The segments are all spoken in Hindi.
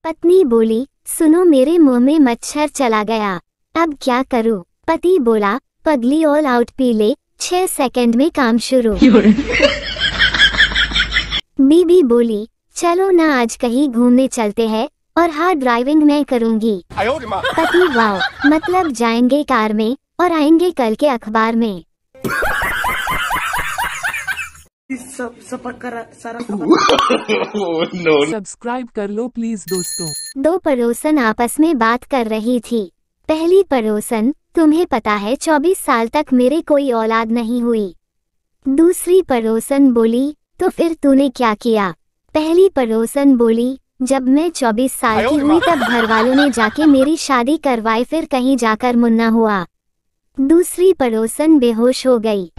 पत्नी बोली, सुनो मेरे मुंह में मच्छर चला गया, अब क्या करूं? पति बोला, पगली ऑल आउट पी ले, 6 सेकंड में काम शुरू। बीबी बोली, चलो ना आज कहीं घूमने चलते हैं और हार्ड ड्राइविंग मैं करूंगी। पति वाओ, मतलब जाएंगे कार में और आएंगे कल के अखबार में। सब्सक्राइब कर लो प्लीज दोस्तों। दो पड़ोसन आपस में बात कर रही थी। पहली पड़ोसन, तुम्हें पता है 24 साल तक मेरे कोई औलाद नहीं हुई। दूसरी पड़ोसन बोली, तो फिर तूने क्या किया? पहली पड़ोसन बोली, जब मैं 24 साल की हुई तब घर वालों ने जाके मेरी शादी करवाई, फिर कहीं जाकर मुन्ना हुआ। दूसरी पड़ोसन बेहोश हो गई।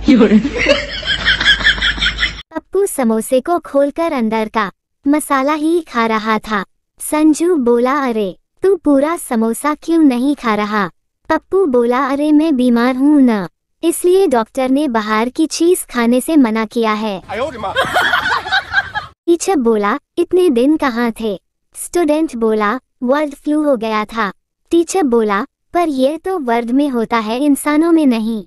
पप्पू समोसे को खोलकर अंदर का मसाला ही खा रहा था। संजू बोला, अरे तू पूरा समोसा क्यों नहीं खा रहा? पप्पू बोला, अरे मैं बीमार हूँ ना, इसलिए डॉक्टर ने बाहर की चीज खाने से मना किया है। टीचर बोला, इतने दिन कहाँ थे? स्टूडेंट बोला, वर्ल्ड फ्लू हो गया था। टीचर बोला, पर यह तो वर्ल्ड में होता है, इंसानों में नहीं।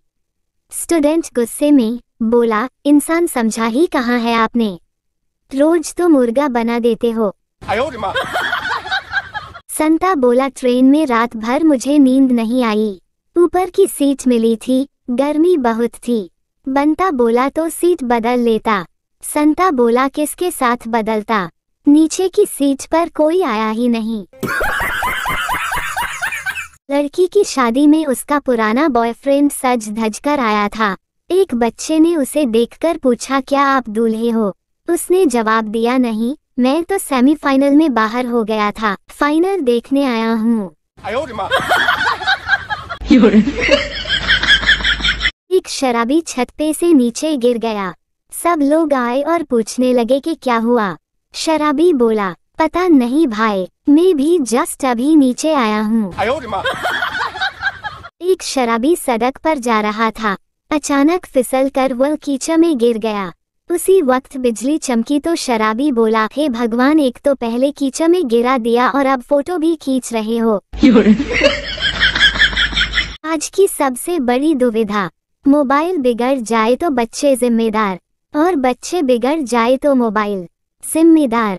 स्टूडेंट गुस्से में बोला, इंसान समझा ही कहाँ है आपने? रोज तो मुर्गा बना देते हो। संता बोला, ट्रेन में रात भर मुझे नींद नहीं आई, ऊपर की सीट मिली थी, गर्मी बहुत थी। बंता बोला, तो सीट बदल लेता। संता बोला, किसके साथ बदलता? नीचे की सीट पर कोई आया ही नहीं। लड़की की शादी में उसका पुराना बॉयफ्रेंड सज धज कर आया था। एक बच्चे ने उसे देखकर पूछा, क्या आप दूल्हे हो? उसने जवाब दिया, नहीं, मैं तो सेमीफाइनल में बाहर हो गया था, फाइनल देखने आया हूँ। एक शराबी छत पे से नीचे गिर गया। सब लोग आए और पूछने लगे कि क्या हुआ। शराबी बोला, पता नहीं भाई, मैं भी जस्ट अभी नीचे आया हूँ। एक शराबी सड़क पर जा रहा था, अचानक फिसल कर वह कीचड़ में गिर गया। उसी वक्त बिजली चमकी तो शराबी बोला, हे भगवान, एक तो पहले कीचड़ में गिरा दिया और अब फोटो भी खींच रहे हो। आज की सबसे बड़ी दुविधा, मोबाइल बिगड़ जाए तो बच्चे जिम्मेदार, और बच्चे बिगड़ जाए तो मोबाइल जिम्मेदार।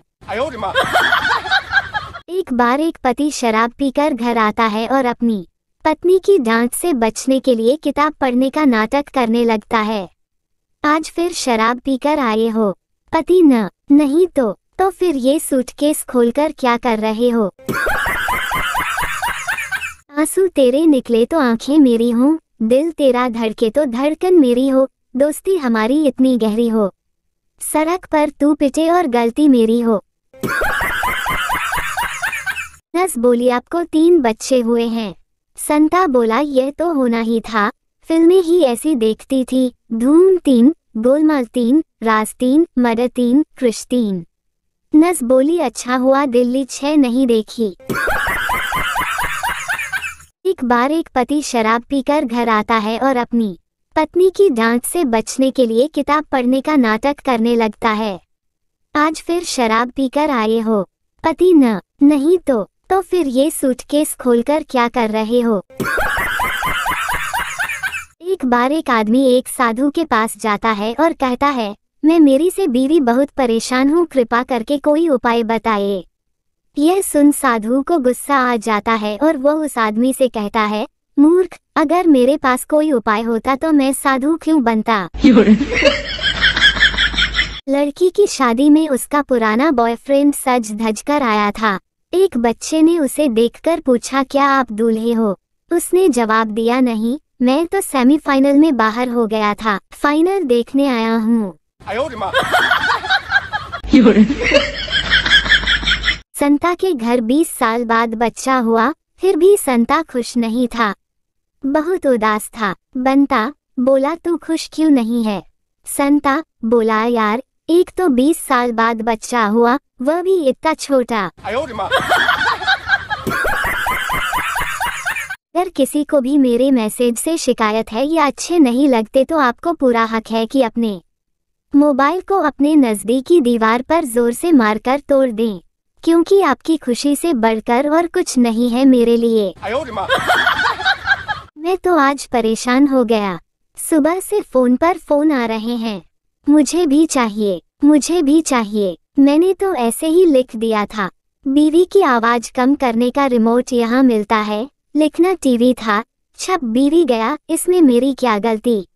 एक बार एक पति शराब पीकर घर आता है और अपनी पत्नी की डांट से बचने के लिए किताब पढ़ने का नाटक करने लगता है। आज फिर शराब पीकर आए हो? पति न, नहीं तो फिर ये सूटकेस खोलकर क्या कर रहे हो? आंसू तेरे निकले तो आंखें मेरी हों, दिल तेरा धड़के तो धड़कन मेरी हो, दोस्ती हमारी इतनी गहरी हो, सड़क पर तू पिटे और गलती मेरी हो। नस बोली, आपको 3 बच्चे हुए हैं। संता बोला, यह तो होना ही था, फिल्में ही ऐसी देखती थी, धूम 3, गोलमाल 3, राज 3, मर्डर 3, क्रिश 3। नस बोली, अच्छा हुआ दिल्ली 6 नहीं देखी। एक बार एक पति शराब पीकर घर आता है और अपनी पत्नी की डांट से बचने के लिए किताब पढ़ने का नाटक करने लगता है। आज फिर शराब पीकर आए हो? पति न, नहीं तो फिर ये सूटकेस खोलकर क्या कर रहे हो? एक बार एक आदमी एक साधु के पास जाता है और कहता है, मैं मेरी से बीवी बहुत परेशान हूँ, कृपा करके कोई उपाय बताइए। यह सुन साधु को गुस्सा आ जाता है और वह उस आदमी से कहता है, मूर्ख, अगर मेरे पास कोई उपाय होता तो मैं साधु क्यों बनता? लड़की की शादी में उसका पुराना बॉयफ्रेंड सज धज कर आया था। एक बच्चे ने उसे देखकर पूछा, क्या आप दूल्हे हो? उसने जवाब दिया, नहीं, मैं तो सेमीफाइनल में बाहर हो गया था, फाइनल देखने आया हूँ। संता के घर 20 साल बाद बच्चा हुआ, फिर भी संता खुश नहीं था, बहुत उदास था। बंता बोला, तू खुश क्यों नहीं है? संता बोला, यार, एक तो 20 साल बाद बच्चा हुआ, वह भी इतना छोटा। अगर किसी को भी मेरे मैसेज से शिकायत है या अच्छे नहीं लगते तो आपको पूरा हक है कि अपने मोबाइल को अपने नजदीकी दीवार पर जोर से मारकर तोड़ दें। क्योंकि आपकी खुशी से बढ़कर और कुछ नहीं है मेरे लिए। मैं तो आज परेशान हो गया। सुबह से फोन पर फोन आ रहे हैं। मुझे भी चाहिए, मुझे भी चाहिए। मैंने तो ऐसे ही लिख दिया था। बीवी की आवाज कम करने का रिमोट यहाँ मिलता है, लिखना टीवी था। छप बीवी गया, इसमें मेरी क्या गलती।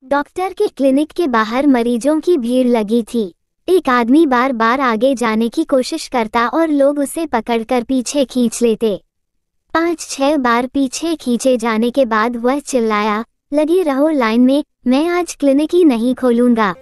डॉक्टर के क्लिनिक के बाहर मरीजों की भीड़ लगी थी। एक आदमी बार बार आगे जाने की कोशिश करता और लोग उसे पकड़कर पीछे खींच लेते। 5-6 बार पीछे खींचे जाने के बाद वह चिल्लाया, लगी रहो लाइन में, मैं आज क्लिनिक ही नहीं खोलूंगा।